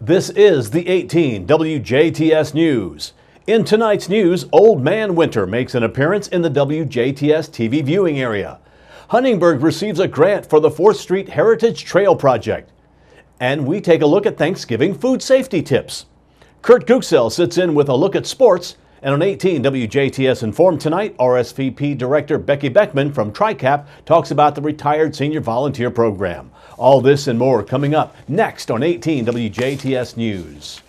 This is the 18 WJTS News. In tonight's news, Old Man Winter makes an appearance in the WJTS TV viewing area. Huntingburg receives a grant for the 4th Street Heritage Trail Project. And we take a look at Thanksgiving food safety tips. Kurt Guxell sits in with a look at sports. And on 18 WJTS Informed tonight, RSVP Director Becky Beckman from TRICAP talks about the Retired Senior Volunteer Program. All this and more coming up next on 18 WJTS News.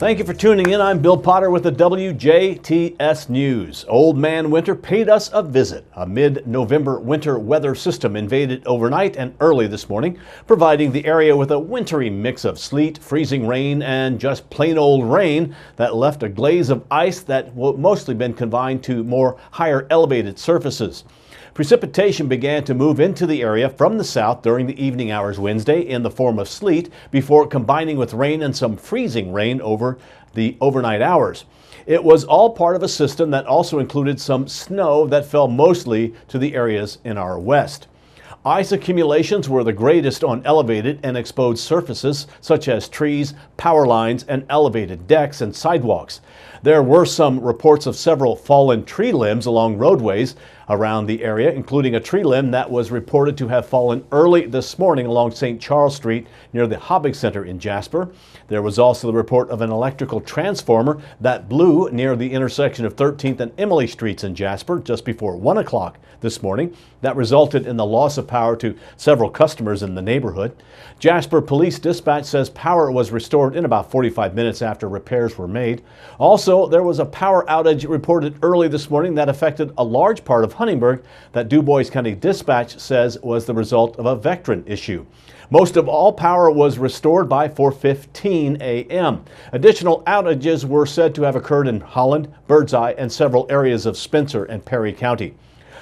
Thank you for tuning in. I'm Bill Potter with the WJTS News. Old Man Winter paid us a visit. A mid-November winter weather system invaded overnight and early this morning, providing the area with a wintry mix of sleet, freezing rain, and just plain old rain that left a glaze of ice that will mostly been confined to more higher elevated surfaces. Precipitation began to move into the area from the south during the evening hours Wednesday in the form of sleet before combining with rain and some freezing rain over the overnight hours. It was all part of a system that also included some snow that fell mostly to the areas in our west. Ice accumulations were the greatest on elevated and exposed surfaces such as trees, power lines, and elevated decks and sidewalks. There were some reports of several fallen tree limbs along roadways around the area, including a tree limb that was reported to have fallen early this morning along St. Charles Street near the Hobbig Center in Jasper. There was also the report of an electrical transformer that blew near the intersection of 13th and Emily Streets in Jasper just before 1 o'clock this morning. That resulted in the loss of power to several customers in the neighborhood. Jasper Police Dispatch says power was restored in about 45 minutes after repairs were made. Also, there was a power outage reported early this morning that affected a large part of Huntingburg that DuBois County Dispatch says was the result of a Vectren issue. Most of all power was restored by 4:15 a.m. Additional outages were said to have occurred in Holland, Birdseye, and several areas of Spencer and Perry County.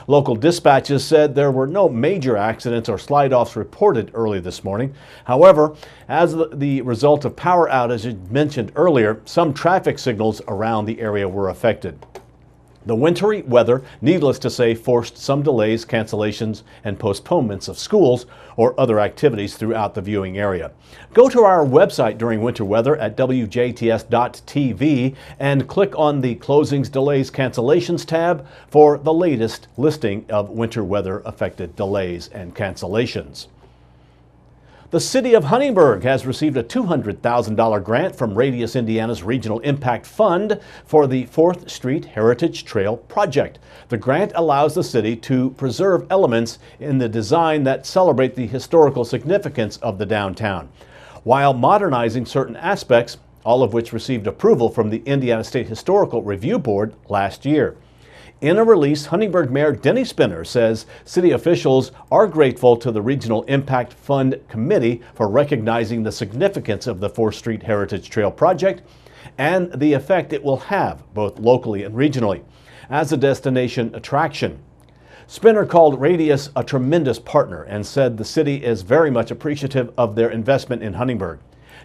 Local dispatches said there were no major accidents or slide-offs reported early this morning. However, as the result of power outages mentioned earlier, some traffic signals around the area were affected. The wintry weather, needless to say, forced some delays, cancellations, and postponements of schools or other activities throughout the viewing area. Go to our website during winter weather at WJTS.tv and click on the Closings, Delays, Cancellations tab for the latest listing of winter weather affected delays and cancellations. The city of Huntingburg has received a $200,000 grant from Radius Indiana's Regional Impact Fund for the 4th Street Heritage Trail Project. The grant allows the city to preserve elements in the design that celebrate the historical significance of the downtown, while modernizing certain aspects, all of which received approval from the Indiana State Historical Review Board last year. In a release, Huntingburg Mayor Denny Spinner says city officials are grateful to the Regional Impact Fund Committee for recognizing the significance of the 4th Street Heritage Trail Project and the effect it will have both locally and regionally as a destination attraction. Spinner called Radius a tremendous partner and said the city is very much appreciative of their investment in Huntingburg.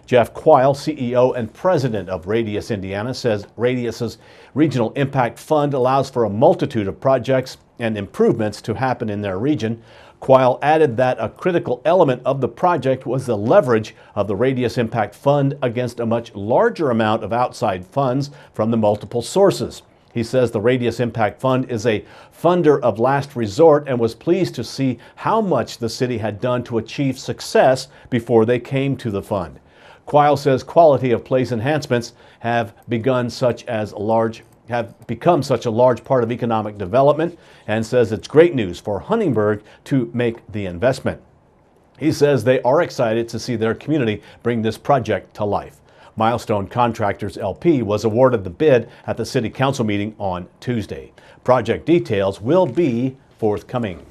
Jeff Quile, CEO and president of Radius Indiana, says Radius's Regional Impact Fund allows for a multitude of projects and improvements to happen in their region. Quile added that a critical element of the project was the leverage of the Radius Impact Fund against a much larger amount of outside funds from the multiple sources. He says the Radius Impact Fund is a funder of last resort and was pleased to see how much the city had done to achieve success before they came to the fund. Quile says quality of place enhancements have become such a large part of economic development and says it's great news for Huntingburg to make the investment. He says they are excited to see their community bring this project to life. Milestone Contractors LP was awarded the bid at the City Council meeting on Tuesday. Project details will be forthcoming.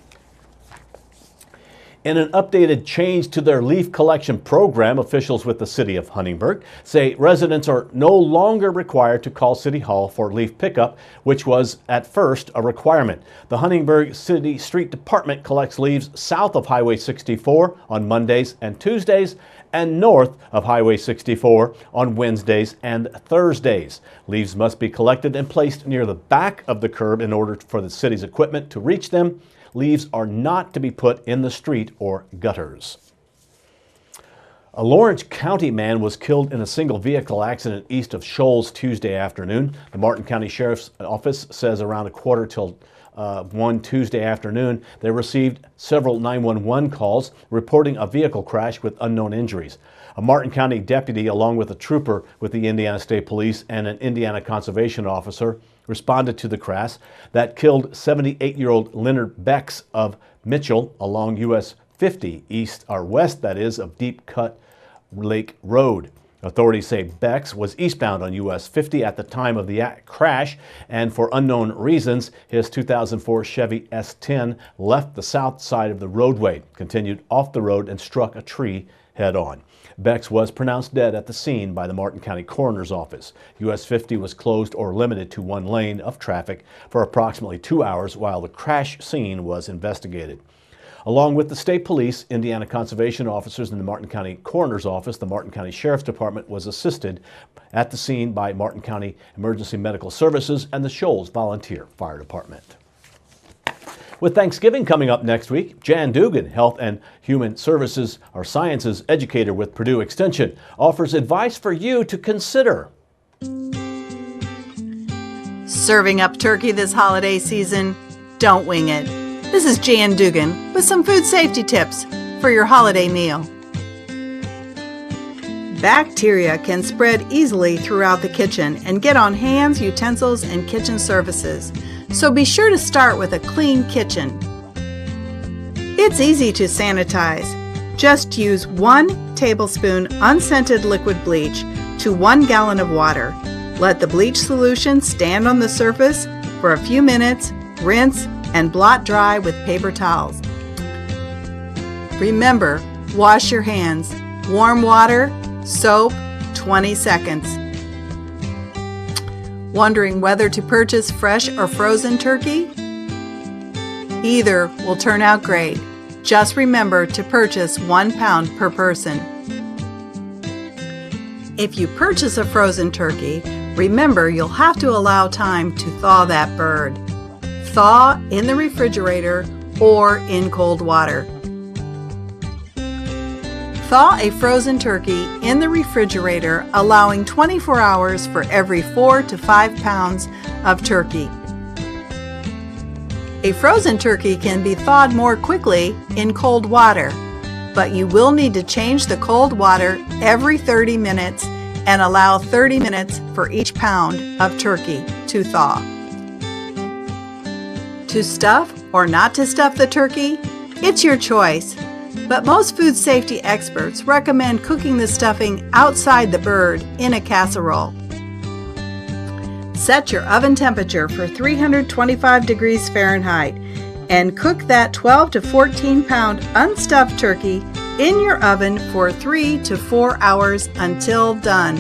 In an updated change to their leaf collection program, officials with the city of Huntingburg say residents are no longer required to call City Hall for leaf pickup, which was at first a requirement. The Huntingburg City Street Department collects leaves south of Highway 64 on Mondays and Tuesdays and north of Highway 64 on Wednesdays and Thursdays. Leaves must be collected and placed near the back of the curb in order for the city's equipment to reach them. Leaves are not to be put in the street or gutters. A Lawrence County man was killed in a single vehicle accident east of Shoals Tuesday afternoon. The Martin County Sheriff's Office says around 1:15 Tuesday afternoon, they received several 911 calls reporting a vehicle crash with unknown injuries. A Martin County deputy, along with a trooper with the Indiana State Police and an Indiana conservation officer, responded to the crash that killed 78-year-old Leonard Becks of Mitchell along US 50 east or west, that is, of Deep Cut Lake Road. Authorities say Becks was eastbound on US 50 at the time of the crash, and for unknown reasons, his 2004 Chevy S10 left the south side of the roadway, continued off the road, and struck a tree head-on. Becks was pronounced dead at the scene by the Martin County Coroner's Office. US 50 was closed or limited to one lane of traffic for approximately 2 hours while the crash scene was investigated. Along with the state police, Indiana conservation officers, and the Martin County Coroner's Office, the Martin County Sheriff's Department was assisted at the scene by Martin County Emergency Medical Services and the Shoals Volunteer Fire Department. With Thanksgiving coming up next week, Jan Dugan, Health and Human Services or Sciences educator with Purdue Extension, offers advice for you to consider. Serving up turkey this holiday season? Don't wing it. This is Jan Dugan with some food safety tips for your holiday meal. Bacteria can spread easily throughout the kitchen and get on hands, utensils, and kitchen surfaces. So be sure to start with a clean kitchen. It's easy to sanitize. Just use 1 tablespoon unscented liquid bleach to 1 gallon of water. Let the bleach solution stand on the surface for a few minutes, rinse, and blot dry with paper towels. Remember, wash your hands. Warm water, soap, 20 seconds. Wondering whether to purchase fresh or frozen turkey? Either will turn out great. Just remember to purchase 1 pound per person. If you purchase a frozen turkey, remember you'll have to allow time to thaw that bird. Thaw in the refrigerator or in cold water. Thaw a frozen turkey in the refrigerator, allowing 24 hours for every 4 to 5 pounds of turkey. A frozen turkey can be thawed more quickly in cold water, but you will need to change the cold water every 30 minutes and allow 30 minutes for each pound of turkey to thaw. To stuff or not to stuff the turkey? It's your choice. But most food safety experts recommend cooking the stuffing outside the bird in a casserole. Set your oven temperature for 325 degrees Fahrenheit and cook that 12 to 14 pound unstuffed turkey in your oven for 3 to 4 hours until done.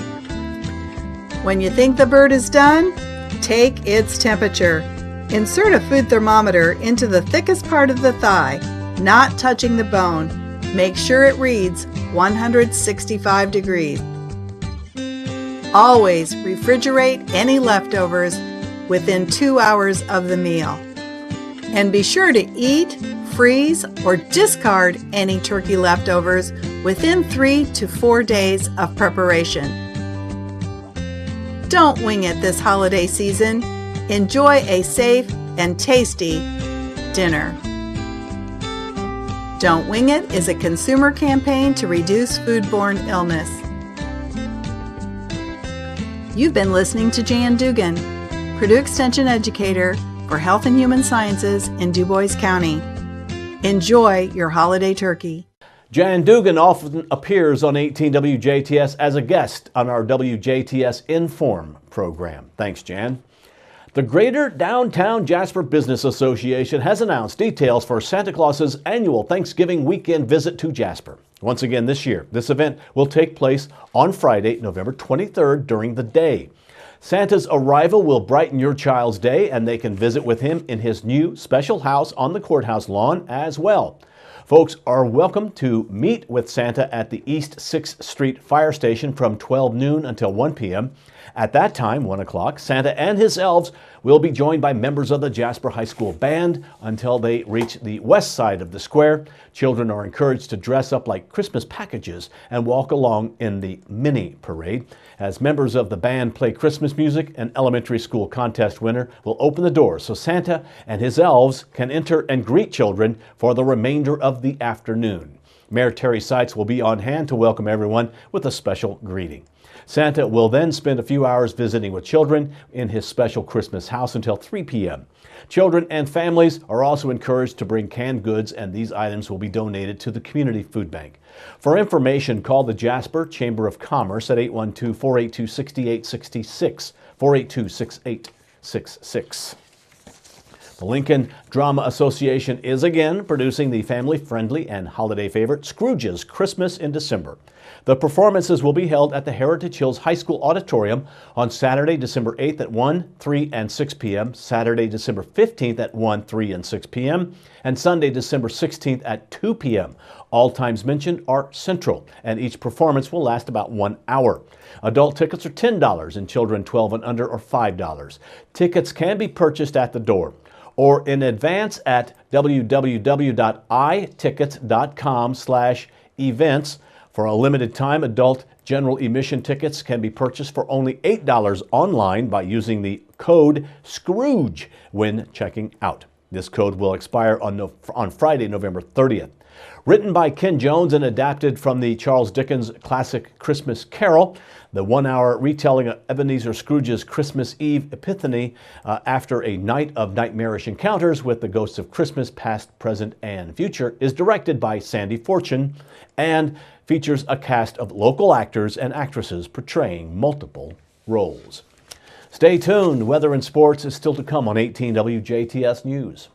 When you think the bird is done, take its temperature. Insert a food thermometer into the thickest part of the thigh, not touching the bone. Make sure it reads 165 degrees. Always refrigerate any leftovers within 2 hours of the meal. And be sure to eat, freeze, or discard any turkey leftovers within 3 to 4 days of preparation. Don't wing it this holiday season. Enjoy a safe and tasty dinner. Don't Wing It is a consumer campaign to reduce foodborne illness. You've been listening to Jan Dugan, Purdue Extension educator for Health and Human Sciences in Du Bois County. Enjoy your holiday turkey. Jan Dugan often appears on 18 WJTS as a guest on our WJTS Inform program. Thanks, Jan. The Greater Downtown Jasper Business Association has announced details for Santa Claus's annual Thanksgiving weekend visit to Jasper. Once again this year, this event will take place on Friday, November 23rd during the day. Santa's arrival will brighten your child's day, and they can visit with him in his new special house on the courthouse lawn as well. Folks are welcome to meet with Santa at the East 6th Street Fire Station from 12 noon until 1 p.m. At that time, 1 o'clock, Santa and his elves will be joined by members of the Jasper High School Band until they reach the west side of the square. Children are encouraged to dress up like Christmas packages and walk along in the mini parade. As members of the band play Christmas music, an elementary school contest winner will open the doors so Santa and his elves can enter and greet children for the remainder of the afternoon. Mayor Terry Seitz will be on hand to welcome everyone with a special greeting. Santa will then spend a few hours visiting with children in his special Christmas house until 3 p.m. Children and families are also encouraged to bring canned goods, and these items will be donated to the community food bank. For information, call the Jasper Chamber of Commerce at 812-482-6866, 482-6866. The Lincoln Drama Association is again producing the family-friendly and holiday favorite Scrooge's Christmas in December. The performances will be held at the Heritage Hills High School Auditorium on Saturday, December 8th at 1, 3, and 6 p.m., Saturday, December 15th at 1, 3, and 6 p.m., and Sunday, December 16th at 2 p.m. All times mentioned are central, and each performance will last about 1 hour. Adult tickets are $10 and children 12 and under are $5. Tickets can be purchased at the door or in advance at www.itickets.com/events. For a limited time, adult general admission tickets can be purchased for only $8 online by using the code SCROOGE when checking out. This code will expire on Friday, November 30th. Written by Ken Jones and adapted from the Charles Dickens classic Christmas Carol, the one-hour retelling of Ebenezer Scrooge's Christmas Eve epiphany after a night of nightmarish encounters with the ghosts of Christmas past, present, and future is directed by Sandy Fortune and features a cast of local actors and actresses portraying multiple roles. Stay tuned. Weather and sports is still to come on 18 WJTS News.